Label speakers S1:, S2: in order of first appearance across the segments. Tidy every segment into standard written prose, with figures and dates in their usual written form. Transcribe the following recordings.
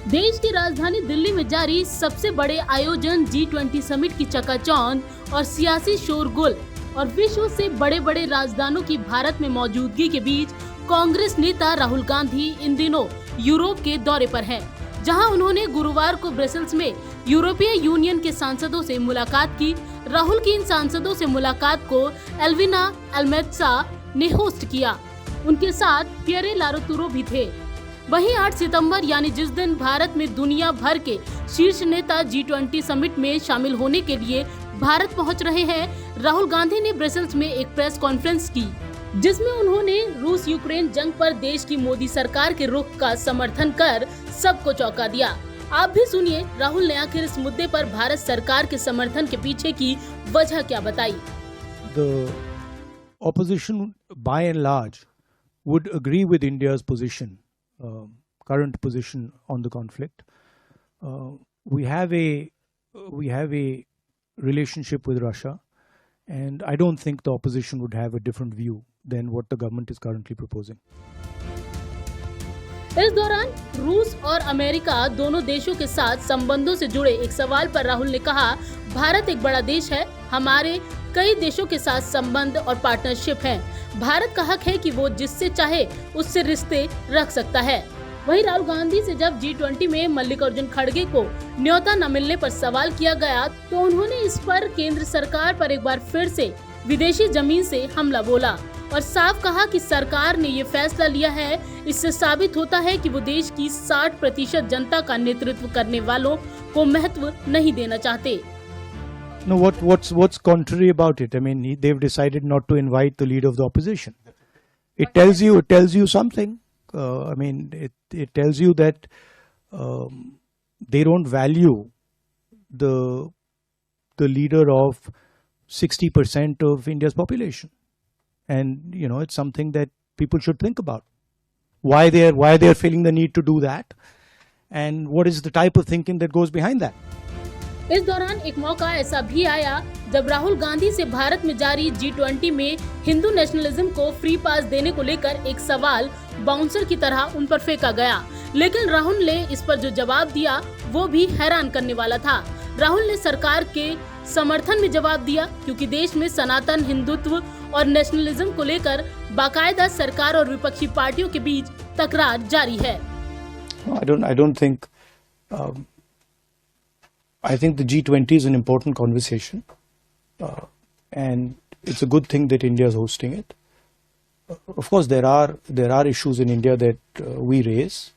S1: देश की राजधानी दिल्ली में जारी सबसे बड़े आयोजन G20 समिट की चकाचौंध और सियासी शोरगुल और विश्व से बड़े बड़े राजदानों की भारत में मौजूदगी के बीच कांग्रेस नेता राहुल गांधी इन दिनों यूरोप के दौरे पर हैं, जहां उन्होंने गुरुवार को ब्रसेल्स में यूरोपीय यूनियन के सांसदों से मुलाकात की। राहुल की इन सांसदों से मुलाकात को एल्विना अल्मेत्सा ने होस्ट किया। उनके साथ पियरे लारोतुरो भी थे। वहीं 8 सितंबर यानी जिस दिन भारत में दुनिया भर के शीर्ष नेता G20 समिट में शामिल होने के लिए भारत पहुंच रहे हैं, राहुल गांधी ने ब्रसेल्स में एक प्रेस कॉन्फ्रेंस की, जिसमें उन्होंने रूस यूक्रेन जंग पर देश की मोदी सरकार के रुख का समर्थन कर सबको चौंका दिया। आप भी सुनिए राहुल ने आखिर इस मुद्दे पर भारत सरकार के समर्थन के पीछे की वजह क्या बताई।
S2: The opposition by and large would agree with India's position, current position on the conflict. We have a relationship with Russia, and I don't think the opposition would have a different view than what the government is currently proposing.
S1: इस दौरान रूस और America दोनों देशों के साथ संबंधों से जुड़े एक सवाल पर राहुल ने कहा, भारत एक बड़ा देश है, हमारे कई देशों के साथ संबंध और पार्टनरशिप हैं। भारत का हक है कि वो जिससे चाहे उससे रिश्ते रख सकता है। वहीं राहुल गांधी से जब G20 में मल्लिकार्जुन खड़गे को न्योता न मिलने पर सवाल किया गया, तो उन्होंने इस पर केंद्र सरकार पर एक बार फिर से विदेशी जमीन से हमला बोला और साफ कहा कि सरकार ने ये फैसला लिया है, इससे साबित होता है कि वो देश की 60% जनता का नेतृत्व करने वालों को महत्व नहीं देना चाहते।
S2: No, what's contrary about it? I mean, they've decided not to invite the leader of the opposition. It tells you something. I mean, it tells you that they don't value the leader of 60% of India's population. And it's something that people should think about. Why they're feeling the need to do that, and what is the type of thinking that goes behind that.
S1: इस दौरान एक मौका ऐसा भी आया जब राहुल गांधी से भारत में जारी G20 में हिंदू नेशनलिज्म को फ्री पास देने को लेकर एक सवाल बाउंसर की तरह उन पर फेंका गया, लेकिन राहुल ने इस पर जो जवाब दिया वो भी हैरान करने वाला था। राहुल ने सरकार के समर्थन में जवाब दिया, क्योंकि देश में सनातन हिंदुत्व और नेशनलिज्म को लेकर बाकायदा सरकार और विपक्षी पार्टियों के बीच तकरार जारी है।
S2: I think the G20 is an important conversation, and it's a good thing that India is hosting it. Of course, there are issues in India that we raise,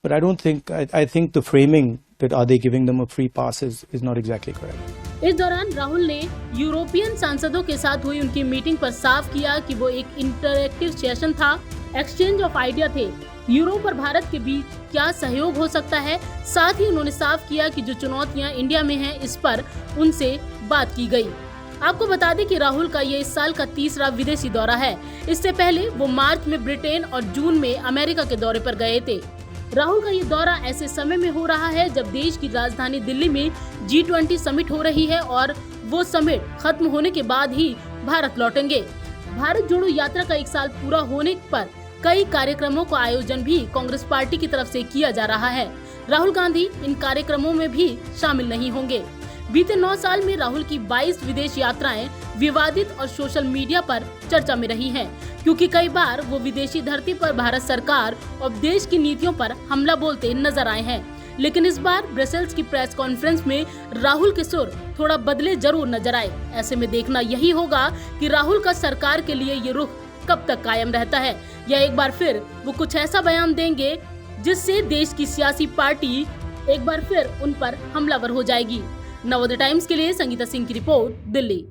S2: but I think the framing that are they giving them a free pass is not exactly correct.
S1: इस दौरान राहुल ने European सांसदों के साथ हुई उनकी meeting पर साफ किया कि वो एक इंटरैक्टिव सेशन था, एक्सचेंज ऑफ आइडिया थे। यूरोप और भारत के बीच क्या सहयोग हो सकता है। साथ ही उन्होंने साफ किया कि जो चुनौतियां इंडिया में हैं, इस पर उनसे बात की गई। आपको बता दें कि राहुल का ये इस साल का तीसरा विदेशी दौरा है। इससे पहले वो मार्च में ब्रिटेन और जून में अमेरिका के दौरे पर गए थे। राहुल का ये दौरा ऐसे समय में हो रहा है जब देश की राजधानी दिल्ली में G20 समिट हो रही है और वो समिट खत्म होने के बाद ही भारत लौटेंगे। भारत जोड़ो यात्रा का 1 साल पूरा होने पर कई कार्यक्रमों का आयोजन भी कांग्रेस पार्टी की तरफ से किया जा रहा है। राहुल गांधी इन कार्यक्रमों में भी शामिल नहीं होंगे। बीते 9 साल में राहुल की 22 विदेश यात्राएं विवादित और सोशल मीडिया पर चर्चा में रही हैं, क्योंकि कई बार वो विदेशी धरती पर भारत सरकार और देश की नीतियों पर हमला बोलते नजर आए हैं। लेकिन इस बार ब्रसेल्स की प्रेस कॉन्फ्रेंस में राहुल के सुर थोड़ा बदले जरूर नजर आए। ऐसे में देखना यही होगा कि राहुल का सरकार के लिए ये रुख कब तक कायम रहता है, या एक बार फिर वो कुछ ऐसा बयान देंगे जिससे देश की सियासी पार्टी एक बार फिर उन पर हमलावर हो जाएगी। नवोदय टाइम्स के लिए संगीता सिंह की रिपोर्ट, दिल्ली।